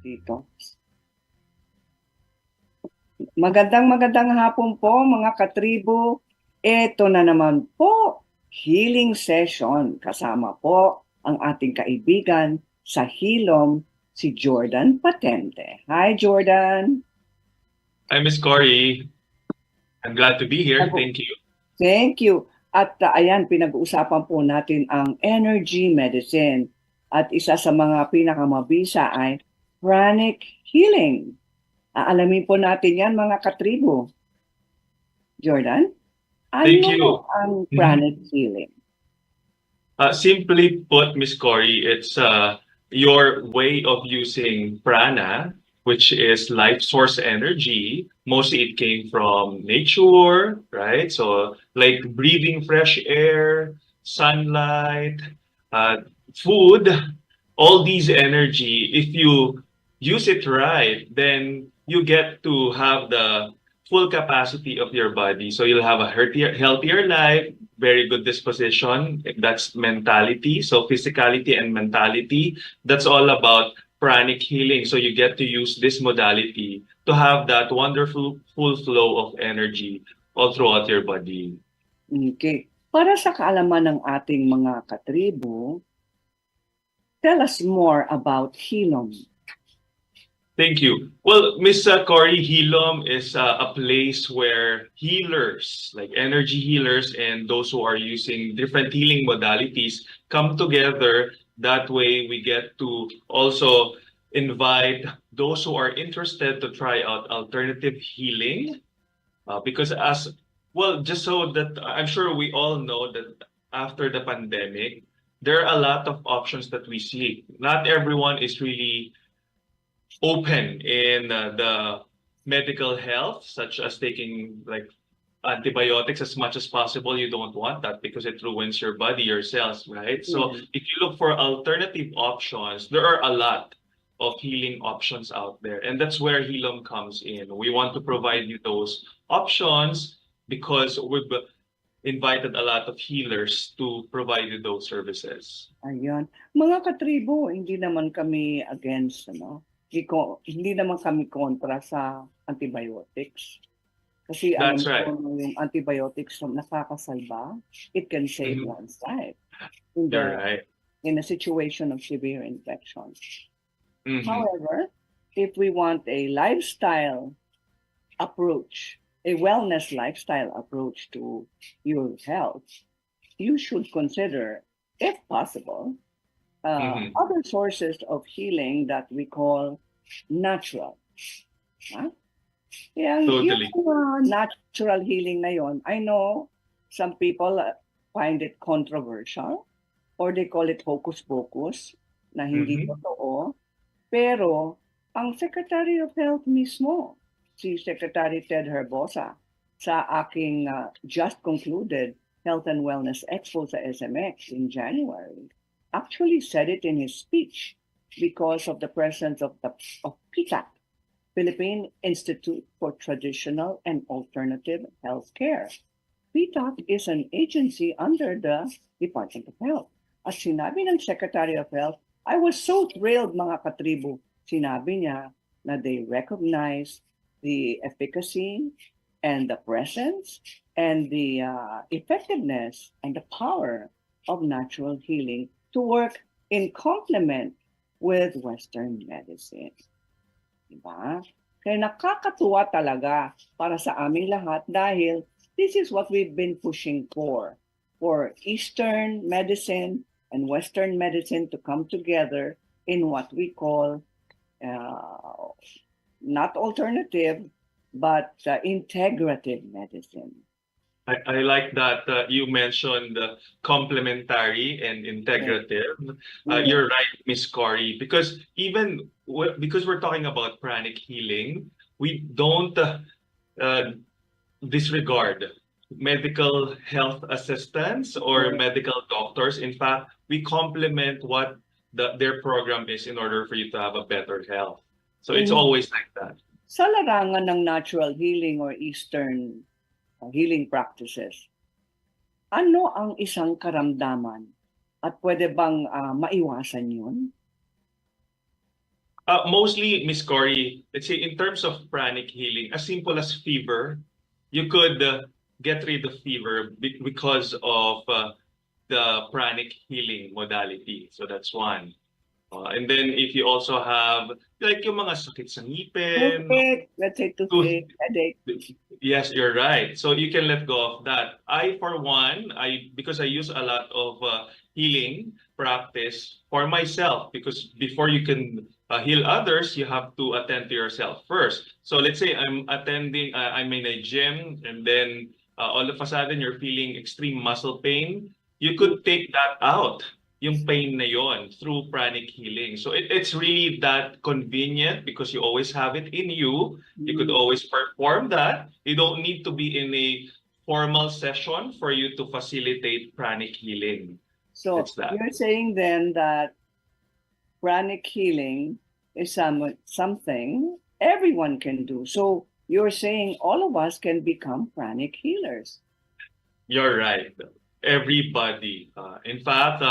dito. Magandang hapon po mga katribo. Ito na naman po, healing session. Kasama po ang ating kaibigan sa Healom, si Jordan Patente. Hi Jordan! Hi, Miss Cory. I'm glad to be here. Thank you. Thank you. At ayan, pinag-uusapan po natin ang energy medicine. At isa sa mga pinakamabisa ay Pranic healing. Aalamin po natin yan mga katribo. Jordan, Thank you. ang pranic healing? Simply put, Miss Cory, it's your way of using prana, which is life source energy. Mostly it came from nature, right? So like breathing fresh air, sunlight, food, all these energy, if you use it right, then you get to have the full capacity of your body. So you'll have a healthier life, very good disposition. That's mentality. So physicality and mentality, that's all about pranic healing. So you get to use this modality to have that wonderful full flow of energy all throughout your body. Okay. Para sa kaalaman ng ating mga katribo, tell us more about Healom. Thank you. Well, Miss Cory, Healom is a place where healers, like energy healers and those who are using different healing modalities come together. That way we get to also invite those who are interested to try out alternative healing. Because just so that I'm sure we all know that after the pandemic, there are a lot of options that we see. Not everyone is really open in the medical health, such as taking like antibiotics as much as possible. You don't want that because it ruins your body, your cells, right? So if you look for alternative options, there are a lot of healing options out there. And that's where Healom comes in. We want to provide you those options because we've invited a lot of healers to provide you those services. Ayun. Mga katribo, hindi naman kami against, hindi naman kami kontra sa antibiotics. Kasi That's right. Yung antibiotics nakakasalba, it can save one's life You're right. in a situation of severe infection. However, if we want a lifestyle approach, a wellness lifestyle approach to your health, you should consider, if possible, other sources of healing that we call natural. Totally. Yung natural healing na yon, I know some people find it controversial or they call it hocus pocus na hindi totoo. Pero ang Secretary of Health mismo, si Secretary Ted Herbosa, sa aking just concluded Health and Wellness Expo sa SMX in January, actually said it in his speech because of the presence of PITAC, Philippine Institute for Traditional and Alternative Healthcare. PITAC is an agency under the Department of Health. At sinabi ng Secretary of Health, I was so thrilled mga katribo. Sinabi niya na they recognize the efficacy and the presence and the effectiveness and the power of natural healing to work in complement with Western medicine. Diba? Kaya nakakatuwa talaga para sa aming lahat dahil this is what we've been pushing for Eastern medicine and Western medicine to come together in what we call not alternative, but integrative medicine. I like that you mentioned complementary and integrative. You're right, Miss Cory, because because we're talking about pranic healing, we don't disregard medical health assistants or medical doctors. In fact, we complement what their program is in order for you to have a better health. So it's always like that. Sa larangan ng natural healing or Eastern healing practices, ano ang isang karamdaman at pwede bang maiwasan yun? Mostly, Miss Cory, let's say in terms of pranic healing, as simple as fever, you could get rid of fever because of the pranic healing modality. So that's one. And then if you also have like yung mga sakit sa ngipin, Toothache, let's say tooth, toothache, headache. yes, you're right. So you can let go of that. I, for one, because I use a lot of healing practice for myself, because before you can heal others, you have to attend to yourself first. So let's say I'm in a gym, and then all of a sudden you're feeling extreme muscle pain. You could take that out, yung pain na yon, through pranic healing. So it's really that convenient because you always have it in you. You could always perform that. You don't need to be in a formal session for you to facilitate pranic healing. So It's that. you're saying then that pranic healing is something everyone can do. So you're saying all of us can become pranic healers. You're right. Everybody. In fact,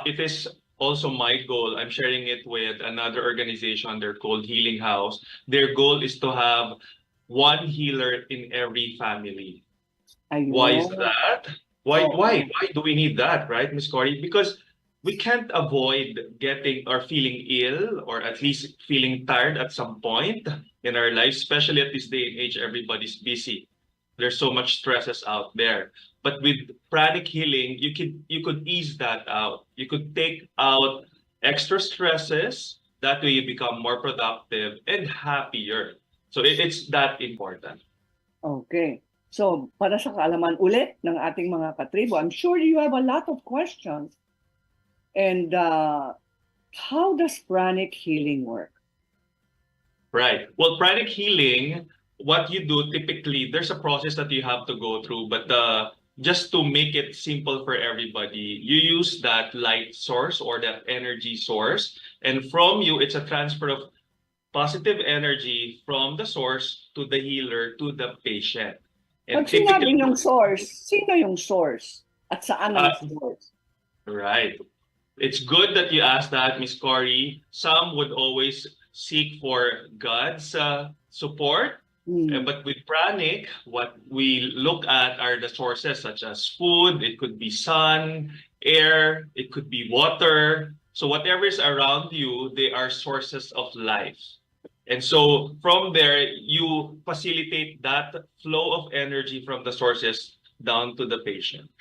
it is also my goal. I'm sharing it with another organization. They're called Healing House. Their goal is to have one healer in every family. Why is Ayun. that? Why Oo. why why do we need that, right, Miss Cory? Because we can't avoid getting or feeling ill, or at least feeling tired at some point in our lives, especially at this day and age. Everybody's busy. There's so much stresses out there. But with pranic healing, you could ease that out. You could take out extra stresses. That way you become more productive and happier. So it's that important. Okay. So, para sa kaalaman ulit ng ating mga katribo, I'm sure you have a lot of questions. And how does pranic healing work? Right. Well, pranic healing, what you do typically, there's a process that you have to go through, but just to make it simple for everybody, you use that light source or that energy source, and from you, it's a transfer of positive energy from the source to the healer to the patient. And Pag sinabi typically, yung source, sino yung source? At saan ang source? right. It's good that you asked that, Miss Cory. Some would always seek for God's support. But with pranic, what we look at are the sources such as food, it could be sun, air, it could be water. So whatever is around you, they are sources of life. And so from there, you facilitate that flow of energy from the sources down to the patient.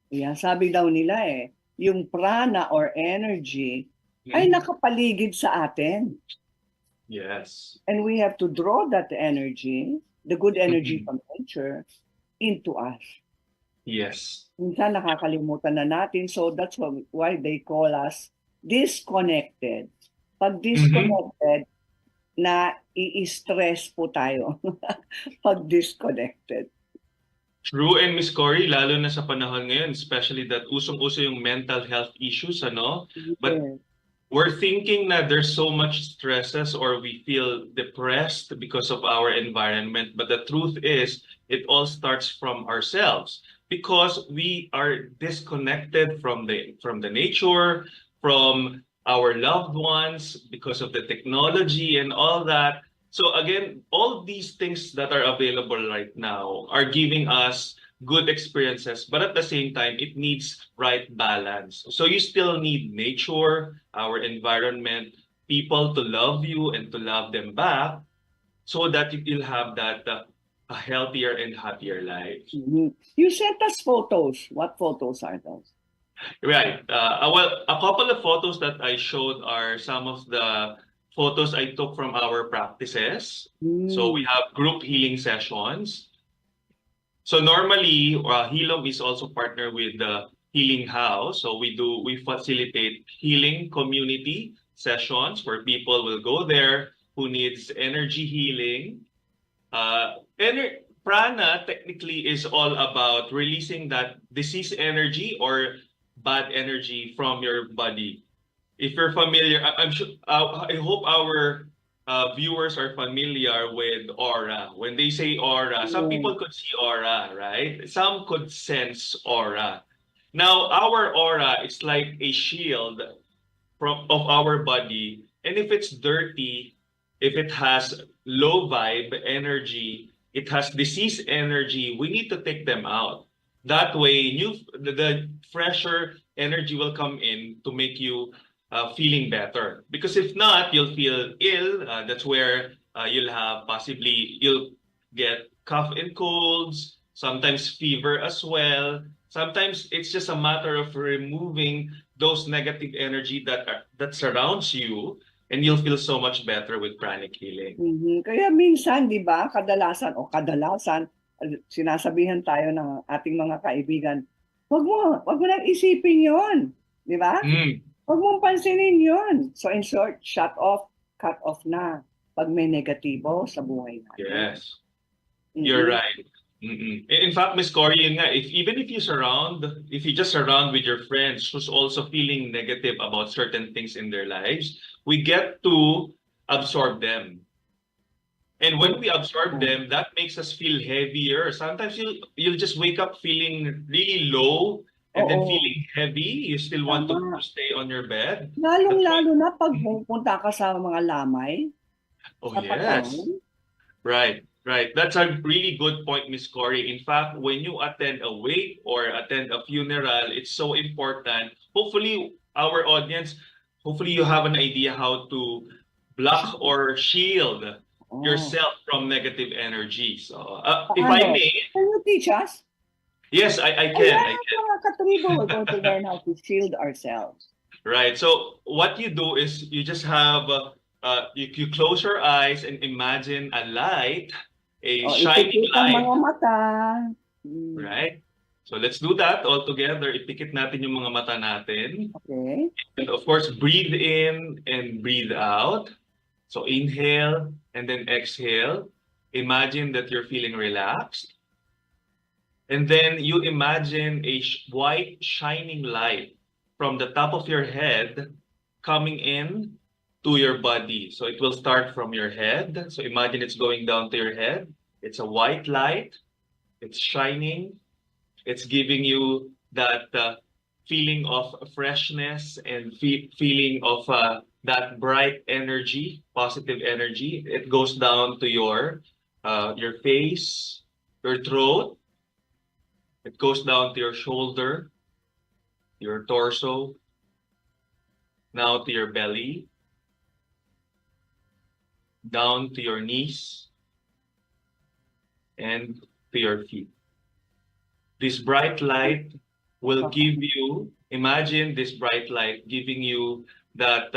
Yeah, sabi daw nila yung prana or energy ay nakapaligid sa atin. Yes. And we have to draw that energy, the good energy from nature, into us. Yes. Minsan nakakalimutan na natin, so that's why they call us disconnected. Pag disconnected, na i-stress po tayo pag disconnected. True, and Miss Cory, lalo na sa panahon ngayon, especially that usong-uso yung mental health issues, ano? But we're thinking that there's so much stresses or we feel depressed because of our environment. But the truth is, it all starts from ourselves because we are disconnected from the nature, from our loved ones, because of the technology and all that. So again, all these things that are available right now are giving us good experiences, but at the same time, it needs right balance. So you still need nature, our environment, people to love you and to love them back, so that you'll have that a healthier and happier life. You sent us photos. What photos are those? Right. Well, a couple of photos that I showed are some of the photos I took from our practices. So we have group healing sessions. So normally, Healom is also partnered with the Healing House. So we facilitate healing community sessions where people will go there who needs energy healing. Prana technically is all about releasing that disease energy or bad energy from your body. If you're familiar, I'm sure. I hope our viewers are familiar with aura. When they say aura, some people could see aura, right? Some could sense aura. Now, our aura is like a shield of our body, and if it's dirty, if it has low vibe energy, it has disease energy, we need to take them out. That way, the fresher energy will come in to make you feeling better. Because if not, you'll feel ill. That's where you'll get cough and colds, sometimes fever as well. Sometimes it's just a matter of removing those negative energy that surrounds you, and you'll feel so much better with pranic healing. Kaya minsan, di ba, kadalasan, sinasabihan tayo ng ating mga kaibigan, wag mo nang isipin yon, di ba? Wag mong pansinin yon. So in short, cut off na pag may negatibo sa buhay natin. Yes. You're right. In fact, Miss Cory, yun nga, if you just surround with your friends who's also feeling negative about certain things in their lives, we get to absorb them. And when we absorb them, that makes us feel heavier. Sometimes you'll just wake up feeling really low and then feeling heavy. You still want to stay on your bed. Lalong-lalo na pag pupunta ka sa mga lamay. Oh, yes. Right. That's a really good point, Miss Cory. In fact, when you attend a wake or attend a funeral, it's so important. Hopefully, our audience, you have an idea how to block or shield yourself from negative energy. So, if I may... Can you teach us? Yes, I can. Mga katribo, we're going to learn how to shield ourselves. Right. So, what you do is you just have... you close your eyes and imagine a light, shining light. Mga mata. Right? So let's do that all together. Ipikit natin yung mga mata natin. Okay. And of course, breathe in and breathe out. So inhale and then exhale. Imagine that you're feeling relaxed. And then you imagine a white shining light from the top of your head coming in to your body. So it will start from your head. So imagine it's going down to your head. It's a white light. It's shining. It's giving you that feeling of freshness and feeling of that bright energy, positive energy. It goes down to your face, your throat. It goes down to your shoulder, your torso, now to your belly, down to your knees, and to your feet. This bright light will give you, imagine this bright light giving you that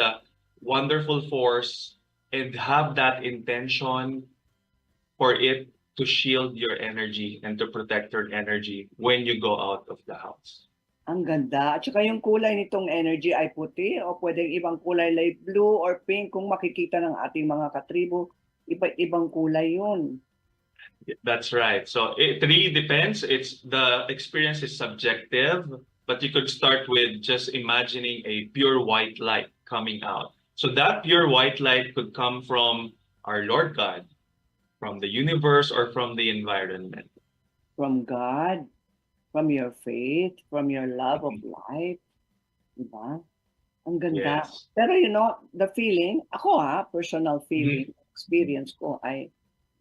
wonderful force and have that intention for it to shield your energy and to protect your energy when you go out of the house. Ang ganda. At saka yung kulay nitong energy ay puti o pwedeng ibang kulay like blue or pink. Kung makikita ng ating mga katribo, iba-ibang kulay yun. That's right. So it really depends. The experience is subjective, but you could start with just imagining a pure white light coming out. So that pure white light could come from our Lord God, from the universe, or from the environment. From God, from your faith, from your love of life. Diba? Ang ganda. Yes. Pero the feeling, personal feeling, experience ko ay,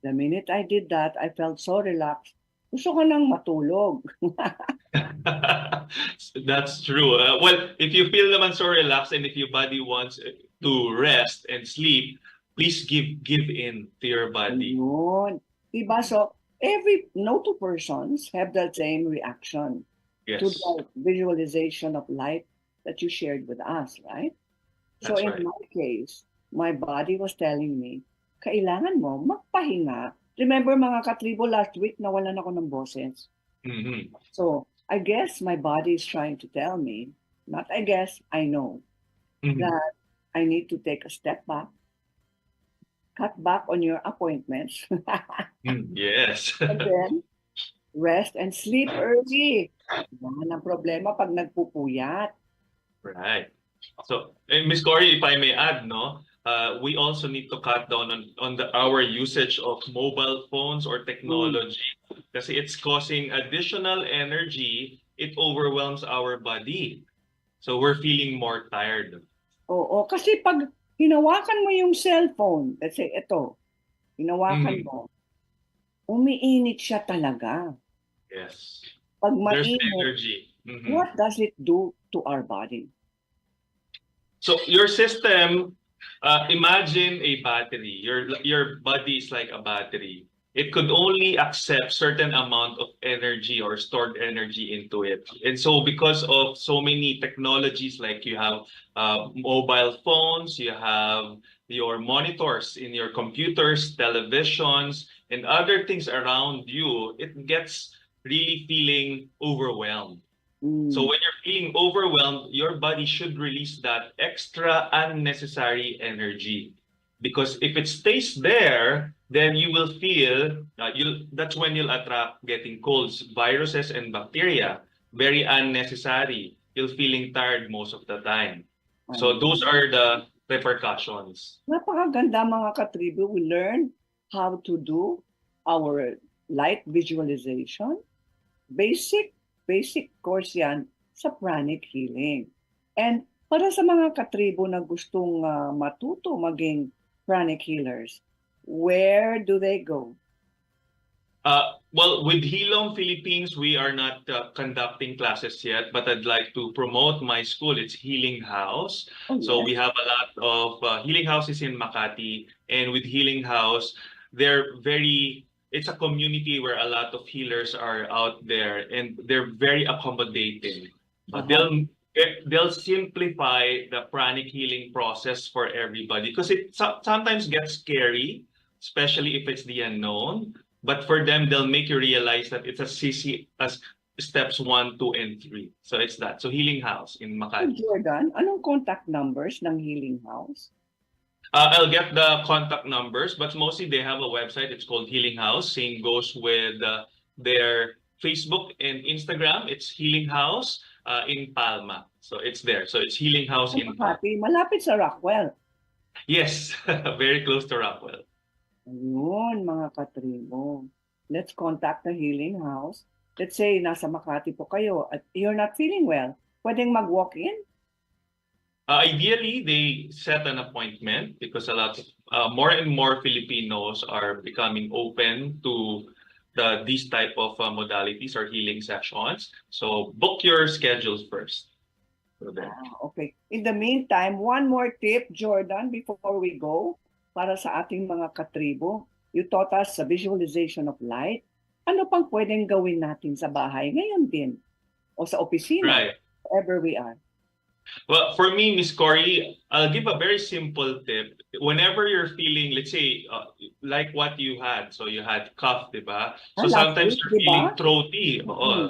the minute I did that, I felt so relaxed. Gusto ko nang matulog. That's true. Well, if you feel naman so relaxed and if your body wants to rest and sleep, please give in to your body. Ayun. Diba? So, no two persons have the same reaction to the visualization of light that you shared with us, right? So in my case, my body was telling me, kailangan mo magpahinga. Remember mga katribo, last week nawalan ako ng boses. So I guess my body is trying to tell me, not I guess, I know, that I need to take a step back, cut back on your appointments. Yes. And then rest and sleep early. Yan ang problema pag nagpupuyat. Right. So, Ms. Cory, if I may add, we also need to cut down on our usage of mobile phones or technology kasi it's causing additional energy. It overwhelms our body. So we're feeling more tired. Oo, kasi pag hinawakan mo yung cellphone, let's say ito, hinawakan Mhm. mo, umiinit siya talaga. Yes. Pag There's mainit, energy. Mhm. what does it do to our body? So your system, imagine a battery. Your body is like a battery. It could only accept certain amount of energy or stored energy into it. And so because of so many technologies, like you have mobile phones, you have your monitors in your computers, televisions, and other things around you, it gets really feeling overwhelmed. So Mm. when you're feeling overwhelmed, your body should release that extra unnecessary energy. Because if it stays there, then you will feel that's when you'll attract getting colds, viruses and bacteria. Very unnecessary. You're feeling tired most of the time. So those Ayun. are the repercussions. Napakaganda mga katribo. We learn how to do our light visualization. Basic, basic course yan sa pranic healing. And para sa mga katribo na gustong matuto maging pranic healers, where do they go? Well, with Healom Philippines, we are not conducting classes yet, but I'd like to promote my school. It's Healing House. Oh, So yes. we have a lot of healing houses in Makati. And with Healing House, it's a community where a lot of healers are out there and they're very accommodating. Uh-huh. They'll simplify the pranic healing process for everybody because it sometimes gets scary, especially if it's the unknown. But for them, they'll make you realize that it's as easy as steps 1, 2, and 3. So it's that. So Healing House in So Makati. Jordan, anong contact numbers ng Healing House? I'll get the contact numbers, but mostly they have a website. It's called Healing House. Same goes with their Facebook and Instagram. It's Healing House in Palma. So it's there. So it's Healing House Sa in Palma. Makati, malapit sa Rockwell. Yes, very close to Rockwell. Ayun, mga katribo. Let's contact the Healing House. Let's say, nasa Makati po kayo at you're not feeling well. Pwedeng mag-walk-in? Ideally, they set an appointment because a lot of more and more Filipinos are becoming open to these type of modalities or healing sessions. So book your schedules first for them. Okay. In the meantime, one more tip, Jordan, before we go, para sa ating mga katribo. You taught us sa visualization of light. Ano pang pwedeng gawin natin sa bahay ngayon din? O sa opisina, Right. wherever we are. Well, for me, Miss Cory, I'll give a very simple tip. Whenever you're feeling, let's say, like what you had, so you had cough, diba? So Last sometimes week, you're di feeling ba? throaty. Mhm.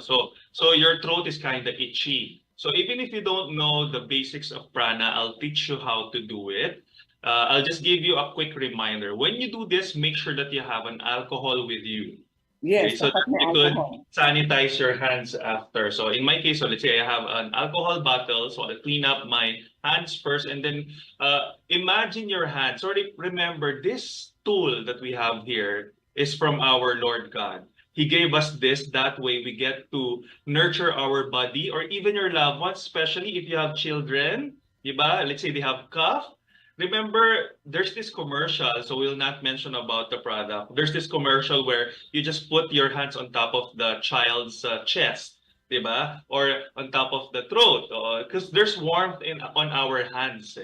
So your throat is kind of itchy. So even if you don't know the basics of prana, I'll teach you how to do it. I'll just give you a quick reminder. When you do this, make sure that you have an alcohol with you. Okay, Yes, so dapat that may you could alcohol. sanitize your hands after. So in my case, so let's say I have an alcohol bottle, so I'll clean up my hands first, and then imagine your hands. Sorry, remember this tool that we have here is from our Lord God. He gave us this. That way we get to nurture our body or even your loved ones, especially if you have children. Diba? Let's say they have cough. Remember, there's this commercial, so we'll not mention about the product. There's this commercial where you just put your hands on top of the child's chest, diba? Or on top of the throat, because there's warmth on our hands.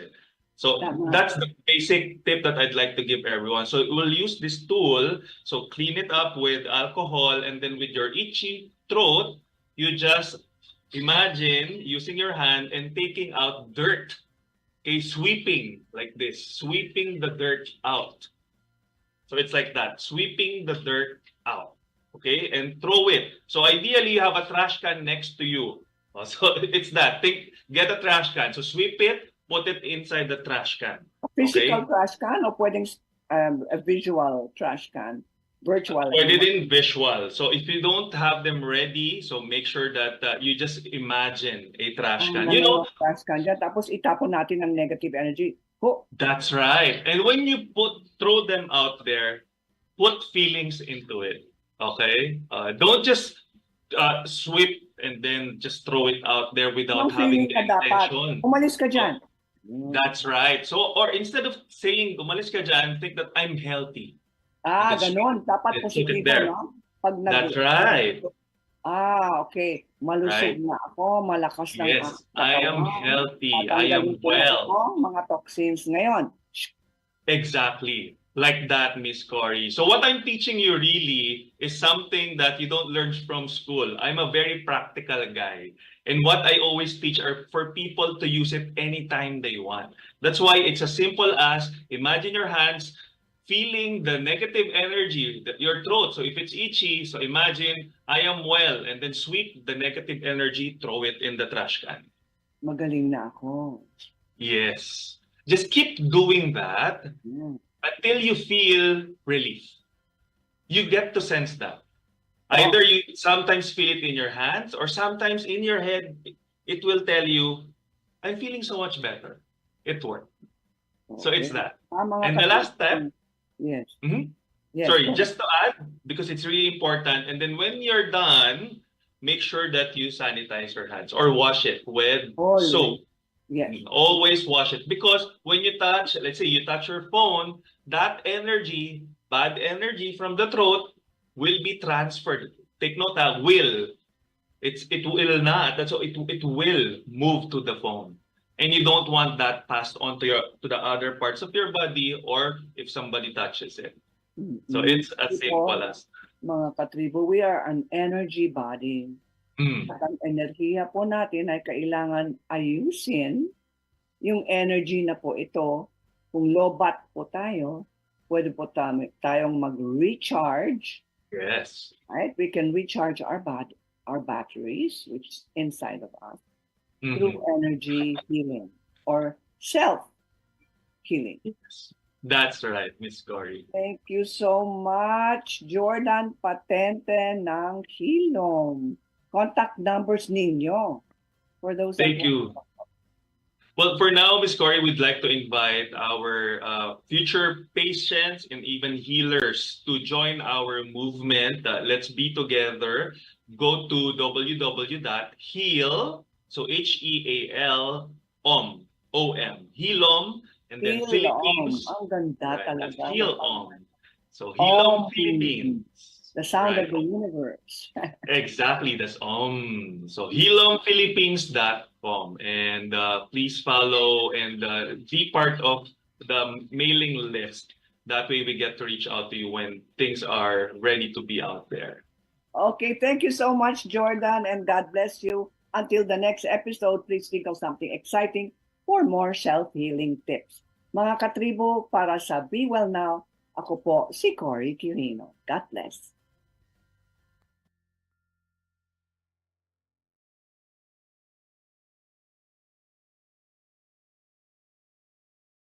So Tama. that's the basic tip that I'd like to give everyone. So we'll use this tool. So clean it up with alcohol, and then with your itchy throat, you just imagine using your hand and taking out dirt. Okay, sweeping like this, sweeping the dirt out. So it's like that, sweeping the dirt out. Okay, and throw it. So ideally, you have a trash can next to you. So it's that. Get a trash can. So sweep it, put it inside the trash can. A physical Okay. trash can o pwedeng a visual trash can? Virtual. Pwede din visual. So if you don't have them ready, so make sure that you just imagine a trash can. You know, Trash can dyan. Tapos itapon natin ang negative energy. Ho, that's right. And when you throw them out there, put feelings into it. Okay? Don't just sweep and then just throw it out there without anong having feeling the ka dapat? intention. Umalis ka dyan. That's right. So, or instead of saying, umalis ka dyan, think that I'm healthy. That's Ganon. Dapat Let's put it positibo, there. no? Pag That's right. okay. Malusog Right. na ako, malakas ng Yes, I am katawan. healthy. I Tatanggalin am ko na ito, well. mga toxins ngayon. Exactly. Like that, Miss Cory. So what I'm teaching you really is something that you don't learn from school. I'm a very practical guy. And what I always teach are for people to use it anytime they want. That's why it's as simple as imagine your hands feeling the negative energy, your throat. So if it's itchy, so imagine I am well, and then sweep the negative energy, throw it in the trash can. Magaling na ako. Yes. Just keep doing that until you feel relief. You get to sense that. Either you sometimes feel it in your hands or sometimes in your head, it will tell you, I'm feeling so much better. It worked. Okay. So it's that. And the last step, yes. Yes. Sorry, just to add, because it's really important. And then when you're done, make sure that you sanitize your hands or wash it with soap. Yes. Always wash it, because when you touch, let's say you touch your phone, that energy, bad energy from the throat will be transferred. Take note that will. It will not. That's so it will move to the phone. And you don't want that passed on to the other parts of your body or if somebody touches it. So it's as simple as mga katribo, we are an energy body. At ang enerhiya po natin ay kailangan ayusin yung energy na po ito. Kung lobat po tayo, pwede po tayong mag-recharge. Yes. Right? We can recharge our batteries, which is inside of us, through energy healing or self-healing. Yes. That's right, Miss Cory. Thank you so much, Jordan Patente ng Healom. Contact numbers ninyo for those. Thank you. Well, for now, Miss Cory, we'd like to invite our future patients and even healers to join our movement. Let's be together. Go to www.heal, so HEAL-OM, Healom, and then Healom. Philippines. Ang ganda talaga. Healom. So Healom Philippines. The sound of the universe. Exactly, that's So HealomPhilippines.com, and please follow and be part of the mailing list. That way we get to reach out to you when things are ready to be out there. Okay, thank you so much, Jordan, and God bless you. Until the next episode, please think of something exciting for more self-healing tips. Mga katribo, para sa Be Well Now, ako po si Cory Quirino. God bless.